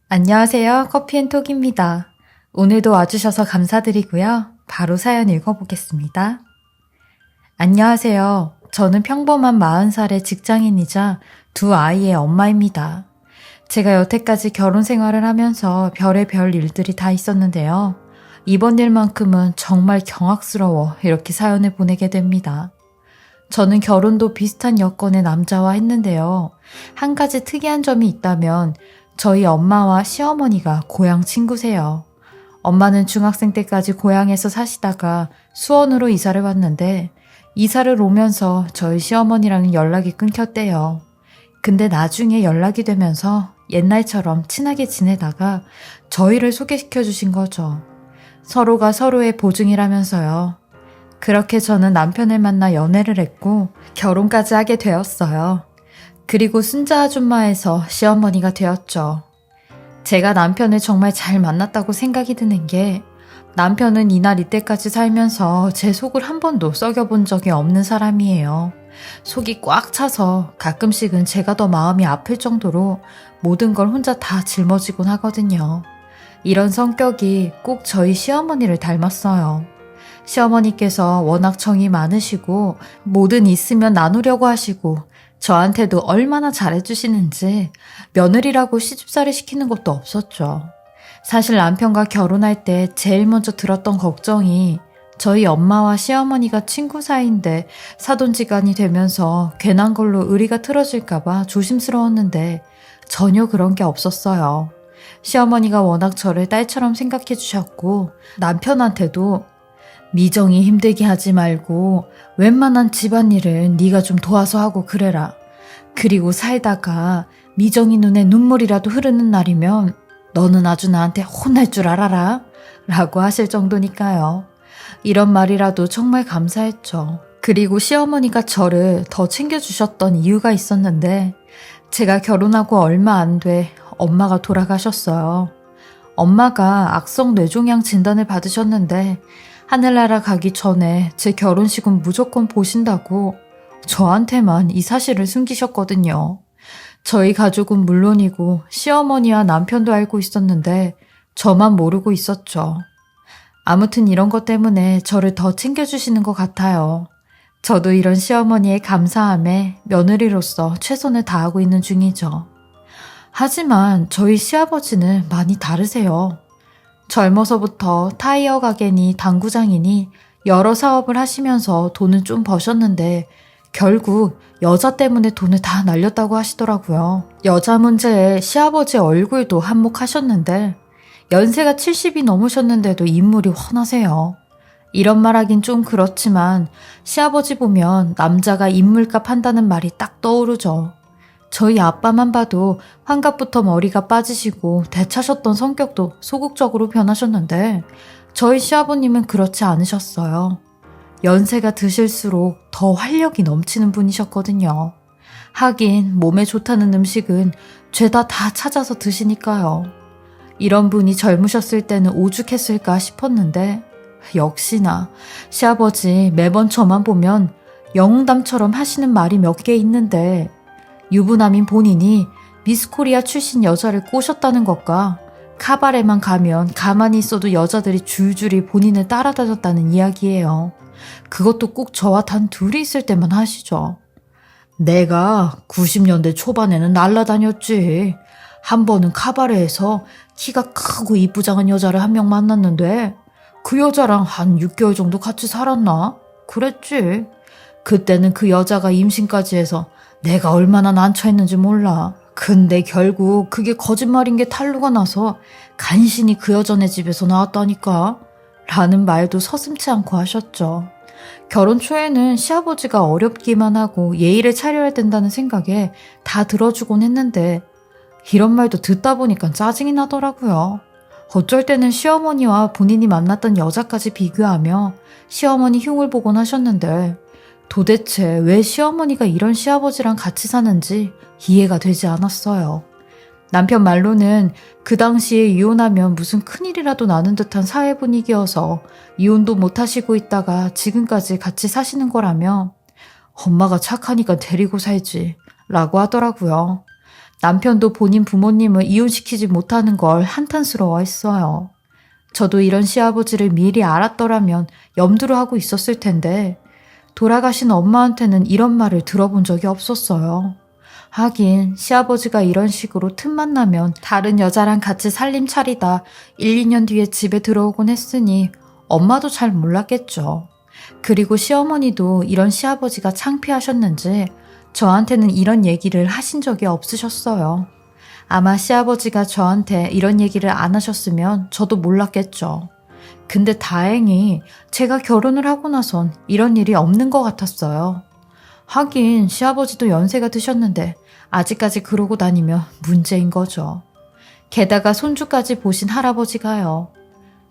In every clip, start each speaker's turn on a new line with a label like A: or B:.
A: 안녕하세요. 커피앤톡입니다. 오늘도 와주셔서 감사드리고요. 바로 사연 읽어보겠습니다. 안녕하세요. 저는 평범한 40살의 직장인이자 두 아이의 엄마입니다. 제가 여태까지 결혼 생활을 하면서 별의별 일들이 다 있었는데요. 이번 일만큼은 정말 경악스러워 이렇게 사연을 보내게 됩니다. 저는 결혼도 비슷한 여건의 남자와 했는데요. 한 가지 특이한 점이 있다면 저희 엄마와 시어머니가 고향 친구세요. 엄마는 중학생 때까지 고향에서 사시다가 수원으로 이사를 왔는데 이사를 오면서 저희 시어머니랑은 연락이 끊겼대요. 근데 나중에 연락이 되면서 옛날처럼 친하게 지내다가 저희를 소개시켜 주신 거죠. 서로가 서로의 보증이라면서요. 그렇게 저는 남편을 만나 연애를 했고 결혼까지 하게 되었어요. 그리고 순자 아줌마에서 시어머니가 되었죠. 제가 남편을 정말 잘 만났다고 생각이 드는 게 남편은 이날 이때까지 살면서 제 속을 한 번도 썩여본 적이 없는 사람이에요. 속이 꽉 차서 가끔씩은 제가 더 마음이 아플 정도로 모든 걸 혼자 다 짊어지곤 하거든요. 이런 성격이 꼭 저희 시어머니를 닮았어요. 시어머니께서 워낙 정이 많으시고 뭐든 있으면 나누려고 하시고 저한테도 얼마나 잘해주시는지 며느리라고 시집살이 시키는 것도 없었죠. 사실 남편과 결혼할 때 제일 먼저 들었던 걱정이 저희 엄마와 시어머니가 친구 사이인데 사돈지간이 되면서 괜한 걸로 의리가 틀어질까봐 조심스러웠는데 전혀 그런 게 없었어요. 시어머니가 워낙 저를 딸처럼 생각해 주셨고 남편한테도 미정이 힘들게 하지 말고 웬만한 집안일은 네가 좀 도와서 하고 그래라. 그리고 살다가 미정이 눈에 눈물이라도 흐르는 날이면 너는 아주 나한테 혼날 줄 알아라 라고 하실 정도니까요. 이런 말이라도 정말 감사했죠. 그리고 시어머니가 저를 더 챙겨주셨던 이유가 있었는데 제가 결혼하고 얼마 안 돼 엄마가 돌아가셨어요. 엄마가 악성 뇌종양 진단을 받으셨는데 하늘나라 가기 전에 제 결혼식은 무조건 보신다고 저한테만 이 사실을 숨기셨거든요. 저희 가족은 물론이고 시어머니와 남편도 알고 있었는데 저만 모르고 있었죠. 아무튼 이런 것 때문에 저를 더 챙겨주시는 것 같아요. 저도 이런 시어머니의 감사함에 며느리로서 최선을 다하고 있는 중이죠. 하지만 저희 시아버지는 많이 다르세요. 젊어서부터 타이어 가게니 당구장이니 여러 사업을 하시면서 돈은 좀 버셨는데 결국 여자 때문에 돈을 다 날렸다고 하시더라고요. 여자 문제에 시아버지 얼굴도 한몫하셨는데 연세가 70이 넘으셨는데도 인물이 훤하세요. 이런 말하긴 좀 그렇지만 시아버지 보면 남자가 인물값 한다는 말이 딱 떠오르죠. 저희 아빠만 봐도 환갑부터 머리가 빠지시고 대차셨던 성격도 소극적으로 변하셨는데 저희 시아버님은 그렇지 않으셨어요. 연세가 드실수록 더 활력이 넘치는 분이셨거든요. 하긴 몸에 좋다는 음식은 죄다 다 찾아서 드시니까요. 이런 분이 젊으셨을 때는 오죽했을까 싶었는데 역시나 시아버지 매번 저만 보면 영웅담처럼 하시는 말이 몇 개 있는데 유부남인 본인이 미스코리아 출신 여자를 꼬셨다는 것과 카바레만 가면 가만히 있어도 여자들이 줄줄이 본인을 따라다녔다는 이야기예요. 그것도 꼭 저와 단 둘이 있을 때만 하시죠. 내가 90년대 초반에는 날라다녔지. 한 번은 카바레에서 키가 크고 이쁘장한 여자를 한 명 만났는데 그 여자랑 한 6개월 정도 같이 살았나? 그랬지. 그때는 그 여자가 임신까지 해서 내가 얼마나 난처했는지 몰라. 근데 결국 그게 거짓말인 게 탄로가 나서 간신히 그 여자네 집에서 나왔다니까. 라는 말도 서슴지 않고 하셨죠. 결혼 초에는 시아버지가 어렵기만 하고 예의를 차려야 된다는 생각에 다 들어주곤 했는데 이런 말도 듣다 보니까 짜증이 나더라고요. 어쩔 때는 시어머니와 본인이 만났던 여자까지 비교하며 시어머니 흉을 보곤 하셨는데 도대체 왜 시어머니가 이런 시아버지랑 같이 사는지 이해가 되지 않았어요. 남편 말로는 그 당시에 이혼하면 무슨 큰일이라도 나는 듯한 사회 분위기여서 이혼도 못하시고 있다가 지금까지 같이 사시는 거라며 엄마가 착하니까 데리고 살지 라고 하더라고요. 남편도 본인 부모님을 이혼시키지 못하는 걸 한탄스러워했어요. 저도 이런 시아버지를 미리 알았더라면 염두를 하고 있었을 텐데 돌아가신 엄마한테는 이런 말을 들어본 적이 없었어요. 하긴 시아버지가 이런 식으로 틈만 나면 다른 여자랑 같이 살림 차리다 1, 2년 뒤에 집에 들어오곤 했으니 엄마도 잘 몰랐겠죠. 그리고 시어머니도 이런 시아버지가 창피하셨는지 저한테는 이런 얘기를 하신 적이 없으셨어요. 아마 시아버지가 저한테 이런 얘기를 안 하셨으면 저도 몰랐겠죠. 근데 다행히 제가 결혼을 하고 나선 이런 일이 없는 것 같았어요. 하긴 시아버지도 연세가 드셨는데 아직까지 그러고 다니면 문제인 거죠. 게다가 손주까지 보신 할아버지가요.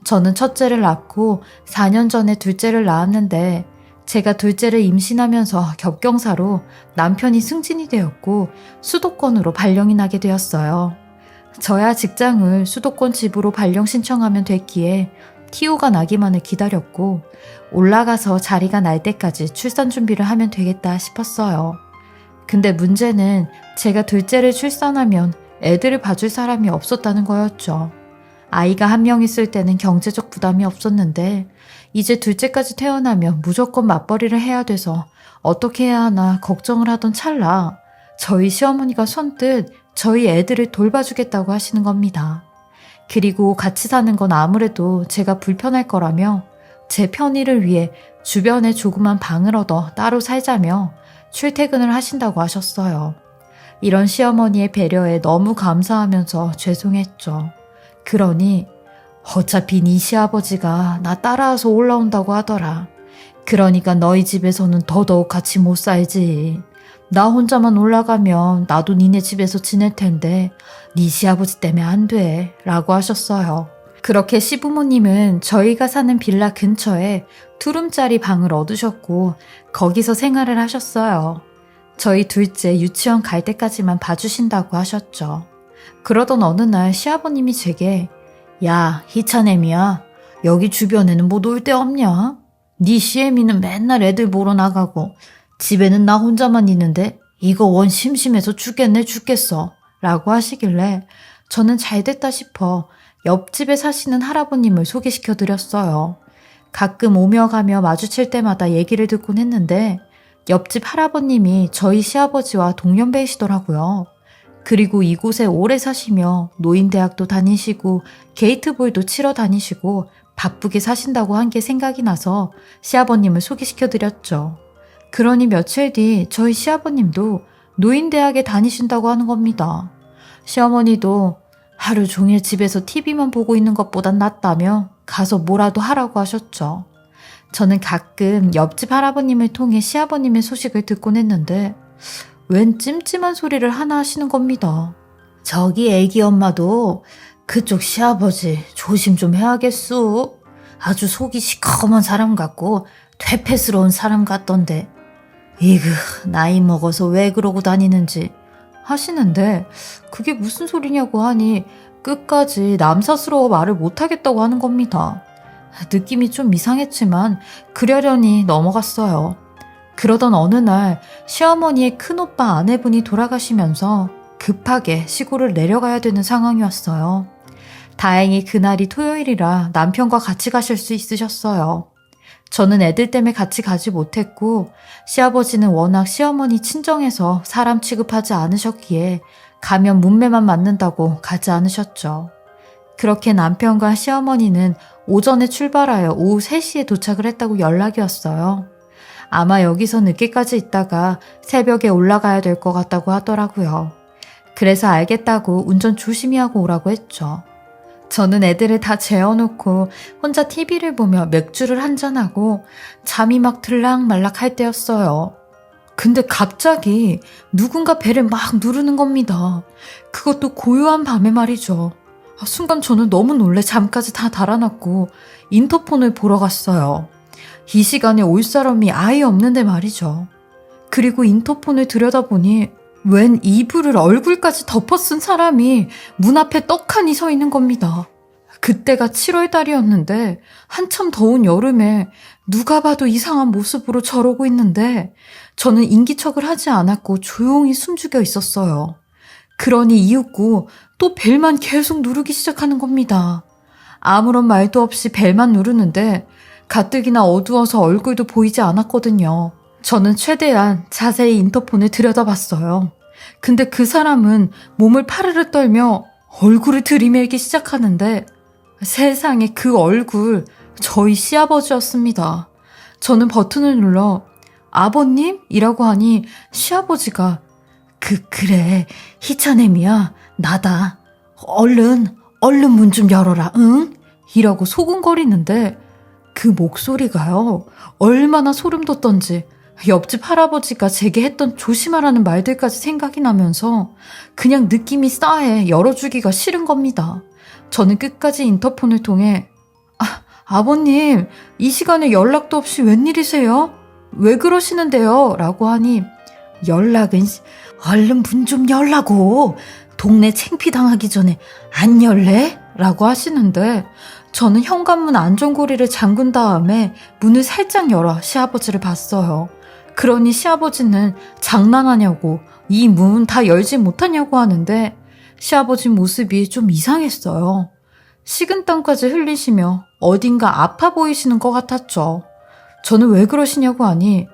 A: 저는 첫째를 낳고 4년 전에 둘째를 낳았는데 제가 둘째를 임신하면서 겹경사로 남편이 승진이 되었고 수도권으로 발령이 나게 되었어요. 저야 직장을 수도권 집으로 발령 신청하면 됐기에 TO가 나기만을 기다렸고 올라가서 자리가 날 때까지 출산 준비를 하면 되겠다 싶었어요. 근데 문제는 제가 둘째를 출산하면 애들을 봐줄 사람이 없었다는 거였죠. 아이가 한 명 있을 때는 경제적 부담이 없었는데 이제 둘째까지 태어나면 무조건 맞벌이를 해야 돼서 어떻게 해야 하나 걱정을 하던 찰나 저희 시어머니가 선뜻 저희 애들을 돌봐주겠다고 하시는 겁니다. 그리고 같이 사는 건 아무래도 제가 불편할 거라며 제 편의를 위해 주변에 조그만 방을 얻어 따로 살자며 출퇴근을 하신다고 하셨어요. 이런 시어머니의 배려에 너무 감사하면서 죄송했죠. 그러니 어차피 네 시아버지가 나 따라와서 올라온다고 하더라. 그러니까 너희 집에서는 더더욱 같이 못 살지. 나 혼자만 올라가면 나도 니네 집에서 지낼 텐데 네 시아버지 때문에 안 돼 라고 하셨어요. 그렇게 시부모님은 저희가 사는 빌라 근처에 투룸짜리 방을 얻으셨고 거기서 생활을 하셨어요. 저희 둘째 유치원 갈 때까지만 봐주신다고 하셨죠. 그러던 어느 날 시아버님이 제게 야, 희찬애미야, 여기 주변에는 뭐 놀 데 없냐? 네 시애미는 맨날 애들 보러 나가고 집에는 나 혼자만 있는데 이거 원 심심해서 죽겠어 라고 하시길래 저는 잘됐다 싶어 옆집에 사시는 할아버님을 소개시켜드렸어요. 가끔 오며 가며 마주칠 때마다 얘기를 듣곤 했는데 옆집 할아버님이 저희 시아버지와 동년배이시더라고요. 그리고 이곳에 오래 사시며 노인대학도 다니시고 게이트볼도 치러 다니시고 바쁘게 사신다고 한 게 생각이 나서 시아버님을 소개시켜드렸죠. 그러니 며칠 뒤 저희 시아버님도 노인대학에 다니신다고 하는 겁니다. 시어머니도 하루 종일 집에서 TV만 보고 있는 것보단 낫다며 가서 뭐라도 하라고 하셨죠. 저는 가끔 옆집 할아버님을 통해 시아버님의 소식을 듣곤 했는데 웬 찜찜한 소리를 하나 하시는 겁니다. 저기 애기 엄마도 그쪽 시아버지 조심 좀 해야겠수. 아주 속이 시커먼 사람 같고 퇴폐스러운 사람 같던데. 이그 나이 먹어서 왜 그러고 다니는지 하시는데 그게 무슨 소리냐고 하니 끝까지 남사스러워 말을 못하겠다고 하는 겁니다. 느낌이 좀 이상했지만 그러려니 넘어갔어요. 그러던 어느 날 시어머니의 큰오빠 아내분이 돌아가시면서 급하게 시골을 내려가야 되는 상황이 왔어요. 다행히 그날이 토요일이라 남편과 같이 가실 수 있으셨어요. 저는 애들 때문에 같이 가지 못했고 시아버지는 워낙 시어머니 친정에서 사람 취급하지 않으셨기에 가면 문매만 맞는다고 가지 않으셨죠. 그렇게 남편과 시어머니는 오전에 출발하여 오후 3시에 도착을 했다고 연락이 왔어요. 아마 여기서 늦게까지 있다가 새벽에 올라가야 될 것 같다고 하더라고요. 그래서 알겠다고 운전 조심히 하고 오라고 했죠. 저는 애들을 다 재워놓고 혼자 TV를 보며 맥주를 한잔하고 잠이 막 들락말락 할 때였어요. 근데 갑자기 누군가 배를 막 누르는 겁니다. 그것도 고요한 밤에 말이죠. 순간 저는 너무 놀래 잠까지 다 달아났고 인터폰을 보러 갔어요. 이 시간에 올 사람이 아예 없는데 말이죠. 그리고 인터폰을 들여다보니 웬 이불을 얼굴까지 덮어 쓴 사람이 문 앞에 떡하니 서 있는 겁니다. 그때가 7월 달이었는데 한참 더운 여름에 누가 봐도 이상한 모습으로 저러고 있는데 저는 인기척을 하지 않았고 조용히 숨죽여 있었어요. 그러니 이윽고 또 벨만 계속 누르기 시작하는 겁니다. 아무런 말도 없이 벨만 누르는데 가뜩이나 어두워서 얼굴도 보이지 않았거든요. 저는 최대한 자세히 인터폰을 들여다봤어요. 근데 그 사람은 몸을 파르르 떨며 얼굴을 들이밀기 시작하는데 세상에 그 얼굴 저희 시아버지였습니다. 저는 버튼을 눌러 아버님? 이라고 하니 시아버지가 그래 희찬애미야 나다. 얼른 문 좀 열어라 응? 이라고 소근거리는데 그 목소리가요 얼마나 소름 돋던지 옆집 할아버지가 제게 했던 조심하라는 말들까지 생각이 나면서 그냥 느낌이 싸해 열어주기가 싫은 겁니다. 저는 끝까지 인터폰을 통해 아버님 이 시간에 연락도 없이 웬일이세요? 왜 그러시는데요? 라고 하니 연락은 얼른 문 좀 열라고 동네 창피당하기 전에 안 열래? 라고 하시는데 저는 현관문 안전고리를 잠근 다음에 문을 살짝 열어 시아버지를 봤어요. 그러니 시아버지는 장난하냐고 이 문 다 열지 못하냐고 하는데 시아버지 모습이 좀 이상했어요. 식은땀까지 흘리시며 어딘가 아파 보이시는 것 같았죠. 저는 왜 그러시냐고 하니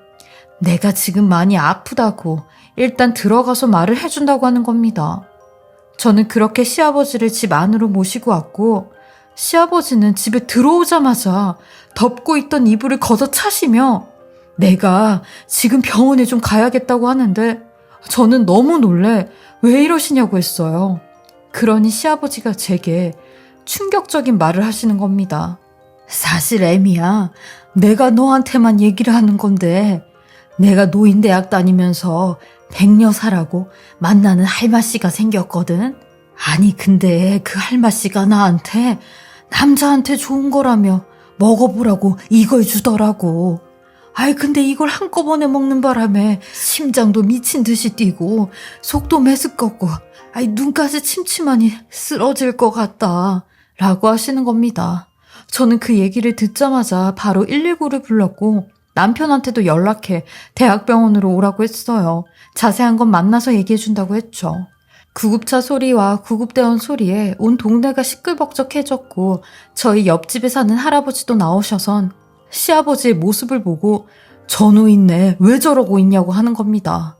A: 내가 지금 많이 아프다고 일단 들어가서 말을 해준다고 하는 겁니다. 저는 그렇게 시아버지를 집 안으로 모시고 왔고 시아버지는 집에 들어오자마자 덮고 있던 이불을 걷어차시며 내가 지금 병원에 좀 가야겠다고 하는데 저는 너무 놀래 왜 이러시냐고 했어요. 그러니 시아버지가 제게 충격적인 말을 하시는 겁니다. 사실 애미야 내가 너한테만 얘기를 하는 건데 내가 노인대학 다니면서 백녀사라고 만나는 할마씨가 생겼거든. 아니 근데 그 할마씨가 나한테 남자한테 좋은 거라며 먹어보라고 이걸 주더라고. 아이 근데 이걸 한꺼번에 먹는 바람에 심장도 미친 듯이 뛰고 속도 메스껍고 아이 눈까지 침침하니 쓰러질 것 같다 라고 하시는 겁니다. 저는 그 얘기를 듣자마자 바로 119를 불렀고 남편한테도 연락해 대학병원으로 오라고 했어요. 자세한 건 만나서 얘기해준다고 했죠. 구급차 소리와 구급대원 소리에 온 동네가 시끌벅적해졌고 저희 옆집에 사는 할아버지도 나오셔선 시아버지의 모습을 보고 저 노인네 왜 저러고 있냐고 하는 겁니다.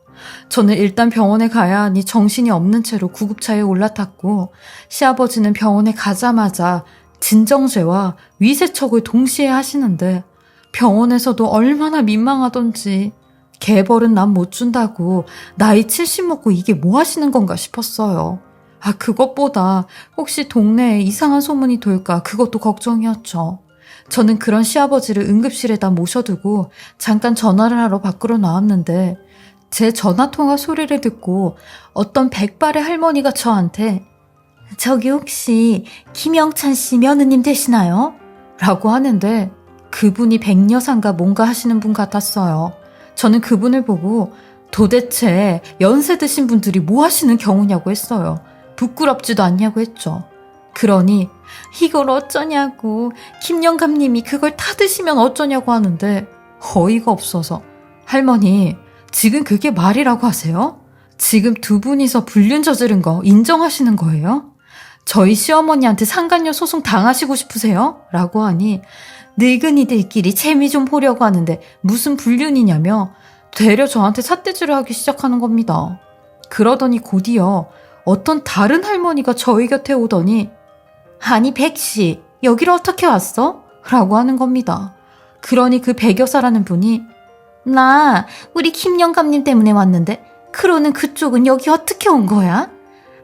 A: 저는 일단 병원에 가야 하니 정신이 없는 채로 구급차에 올라탔고 시아버지는 병원에 가자마자 진정제와 위세척을 동시에 하시는데 병원에서도 얼마나 민망하던지 개벌은 난 못 준다고 나이 70 먹고 이게 뭐 하시는 건가 싶었어요. 그것보다 혹시 동네에 이상한 소문이 돌까 그것도 걱정이었죠. 저는 그런 시아버지를 응급실에다 모셔두고 잠깐 전화를 하러 밖으로 나왔는데 제 전화통화 소리를 듣고 어떤 백발의 할머니가 저한테 저기 혹시 김영찬 씨 며느님 되시나요? 라고 하는데 그분이 백녀상가 뭔가 하시는 분 같았어요. 저는 그분을 보고 도대체 연세 드신 분들이 뭐 하시는 경우냐고 했어요. 부끄럽지도 않냐고 했죠. 그러니 이걸 어쩌냐고 김영감님이 그걸 다 드시면 어쩌냐고 하는데 어이가 없어서 할머니 지금 그게 말이라고 하세요? 지금 두 분이서 불륜 저지른 거 인정하시는 거예요? 저희 시어머니한테 상간녀 소송 당하시고 싶으세요? 라고 하니 늙은이들끼리 재미 좀 보려고 하는데 무슨 불륜이냐며 되려 저한테 삿대질을 하기 시작하는 겁니다. 그러더니 곧이어 어떤 다른 할머니가 저희 곁에 오더니 아니 백씨 여기를 어떻게 왔어? 라고 하는 겁니다. 그러니 그 백여사라는 분이 나 우리 김영감님 때문에 왔는데 그러는 그쪽은 여기 어떻게 온 거야?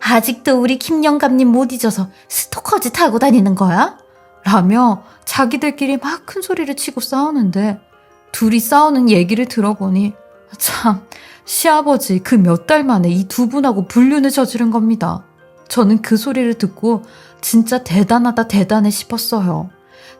A: 아직도 우리 김영감님 못 잊어서 스토커즈 타고 다니는 거야? 라며 자기들끼리 막 큰 소리를 치고 싸우는데 둘이 싸우는 얘기를 들어보니 참 시아버지 그 몇 달 만에 이 두 분하고 불륜을 저지른 겁니다. 저는 그 소리를 듣고 진짜 대단하다 대단해 싶었어요.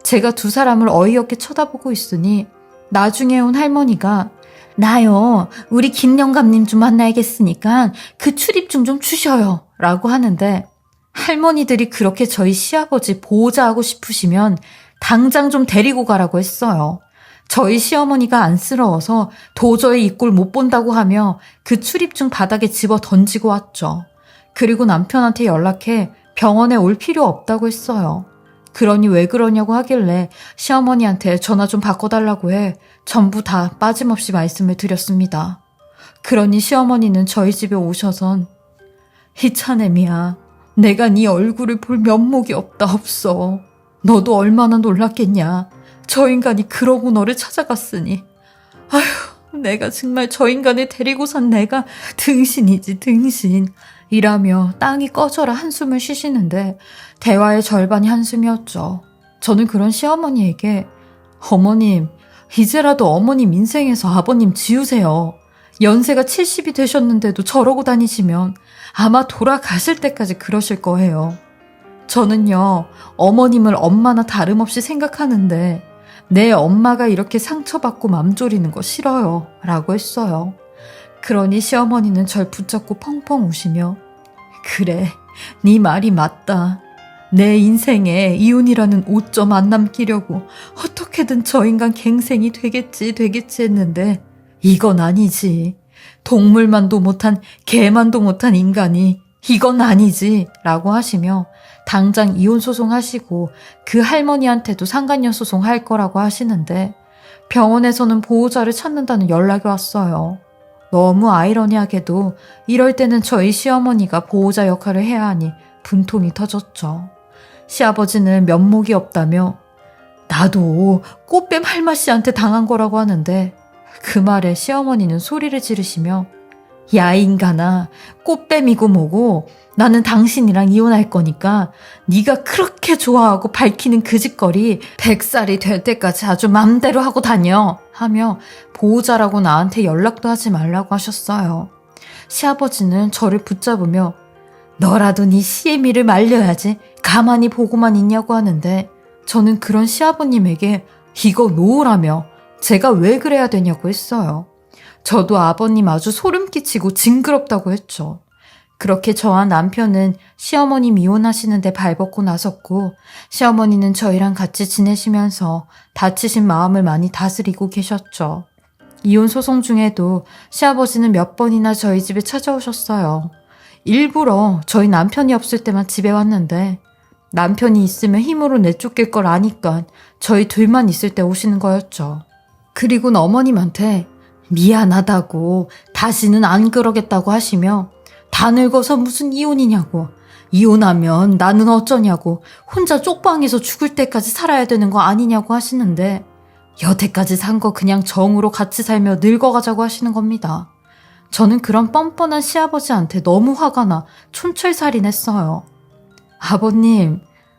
A: 제가 두 사람을 어이없게 쳐다보고 있으니 나중에 온 할머니가 나요 우리 김영감님 좀 만나야겠으니까 그 출입증 좀 주셔요 라고 하는데 할머니들이 그렇게 저희 시아버지 보호자하고 싶으시면 당장 좀 데리고 가라고 했어요. 저희 시어머니가 안쓰러워서 도저히 이 꼴 못 본다고 하며 그 출입증 바닥에 집어 던지고 왔죠. 그리고 남편한테 연락해 병원에 올 필요 없다고 했어요. 그러니 왜 그러냐고 하길래 시어머니한테 전화 좀 바꿔달라고 해 전부 다 빠짐없이 말씀을 드렸습니다. 그러니 시어머니는 저희 집에 오셔선 희찬애미야, 내가 네 얼굴을 볼 면목이 없어. 너도 얼마나 놀랐겠냐. 저 인간이 그러고 너를 찾아갔으니. 아휴, 내가 정말 저 인간을 데리고 산 내가 등신이지 등신. 이라며 땅이 꺼져라 한숨을 쉬시는데 대화의 절반이 한숨이었죠. 저는 그런 시어머니에게 어머님, 이제라도 어머님 인생에서 아버님 지우세요. 연세가 70이 되셨는데도 저러고 다니시면 아마 돌아가실 때까지 그러실 거예요. 저는요, 어머님을 엄마나 다름없이 생각하는데 내 엄마가 이렇게 상처받고 맘 졸이는 거 싫어요. 라고 했어요. 그러니 시어머니는 절 붙잡고 펑펑 우시며 그래, 네 말이 맞다. 내 인생에 이혼이라는 오점 안 남기려고 어떻게든 저 인간 갱생이 되겠지 했는데 이건 아니지. 동물만도 못한 개만도 못한 인간이 이건 아니지 라고 하시며 당장 이혼 소송하시고 그 할머니한테도 상간녀 소송할 거라고 하시는데 병원에서는 보호자를 찾는다는 연락이 왔어요. 너무 아이러니하게도 이럴 때는 저희 시어머니가 보호자 역할을 해야 하니 분통이 터졌죠. 시아버지는 면목이 없다며 나도 꽃뱀 할마씨한테 당한 거라고 하는데 그 말에 시어머니는 소리를 지르시며 야 인간아, 꽃뱀이고 뭐고 나는 당신이랑 이혼할 거니까 네가 그렇게 좋아하고 밝히는 그 짓거리 100살이 될 때까지 아주 맘대로 하고 다녀 하며 보호자라고 나한테 연락도 하지 말라고 하셨어요. 시아버지는 저를 붙잡으며 너라도 네 시애미를 말려야지 가만히 보고만 있냐고 하는데 저는 그런 시아버님에게 이거 놓으라며 제가 왜 그래야 되냐고 했어요. 저도 아버님 아주 소름 끼치고 징그럽다고 했죠. 그렇게 저와 남편은 시어머님 이혼하시는데 발벗고 나섰고 시어머니는 저희랑 같이 지내시면서 다치신 마음을 많이 다스리고 계셨죠. 이혼 소송 중에도 시아버지는 몇 번이나 저희 집에 찾아오셨어요. 일부러 저희 남편이 없을 때만 집에 왔는데 남편이 있으면 힘으로 내쫓길 걸 아니까 저희 둘만 있을 때 오시는 거였죠. 그리고 어머님한테 미안하다고 다시는 안 그러겠다고 하시며 다 늙어서 무슨 이혼이냐고 이혼하면 나는 어쩌냐고 혼자 쪽방에서 죽을 때까지 살아야 되는 거 아니냐고 하시는데 여태까지 산 거 그냥 정으로 같이 살며 늙어가자고 하시는 겁니다. 저는 그런 뻔뻔한 시아버지한테 너무 화가 나 촌철살인했어요.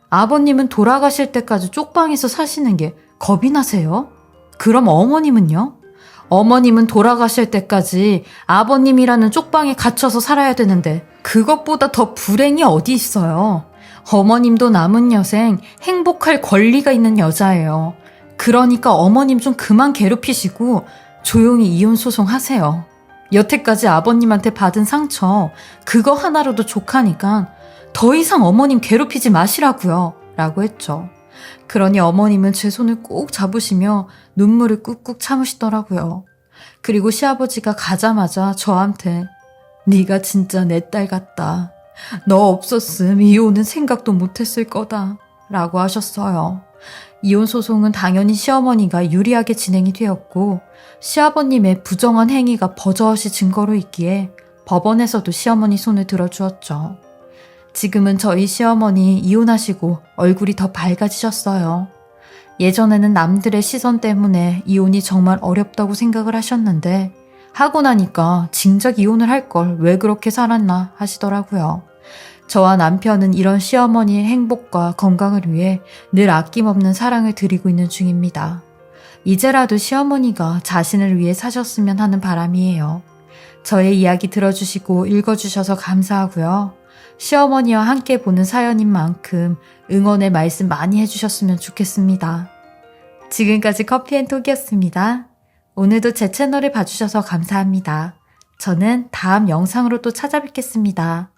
A: 아버님은 돌아가실 때까지 쪽방에서 사시는 게 겁이 나세요? 그럼 어머님은요? 어머님은 돌아가실 때까지 아버님이라는 쪽방에 갇혀서 살아야 되는데 그것보다 더 불행이 어디 있어요. 어머님도 남은 여생 행복할 권리가 있는 여자예요. 그러니까 어머님 좀 그만 괴롭히시고 조용히 이혼 소송하세요. 여태까지 아버님한테 받은 상처 그거 하나로도 족하니까 더 이상 어머님 괴롭히지 마시라고요. 라고 했죠. 그러니 어머님은 제 손을 꼭 잡으시며 눈물을 꾹꾹 참으시더라고요. 그리고 시아버지가 가자마자 저한테 네가 진짜 내 딸 같다. 너 없었음 이혼은 생각도 못했을 거다. 라고 하셨어요. 이혼 소송은 당연히 시어머니가 유리하게 진행이 되었고 시아버님의 부정한 행위가 버젓이 증거로 있기에 법원에서도 시어머니 손을 들어주었죠. 지금은 저희 시어머니 이혼하시고 얼굴이 더 밝아지셨어요. 예전에는 남들의 시선 때문에 이혼이 정말 어렵다고 생각을 하셨는데 하고 나니까 진작 이혼을 할 걸 왜 그렇게 살았나 하시더라고요. 저와 남편은 이런 시어머니의 행복과 건강을 위해 늘 아낌없는 사랑을 드리고 있는 중입니다. 이제라도 시어머니가 자신을 위해 사셨으면 하는 바람이에요. 저의 이야기 들어주시고 읽어주셔서 감사하고요. 시어머니와 함께 보는 사연인 만큼 응원의 말씀 많이 해주셨으면 좋겠습니다. 지금까지 커피앤톡이었습니다. 오늘도 제 채널을 봐주셔서 감사합니다. 저는 다음 영상으로 또 찾아뵙겠습니다.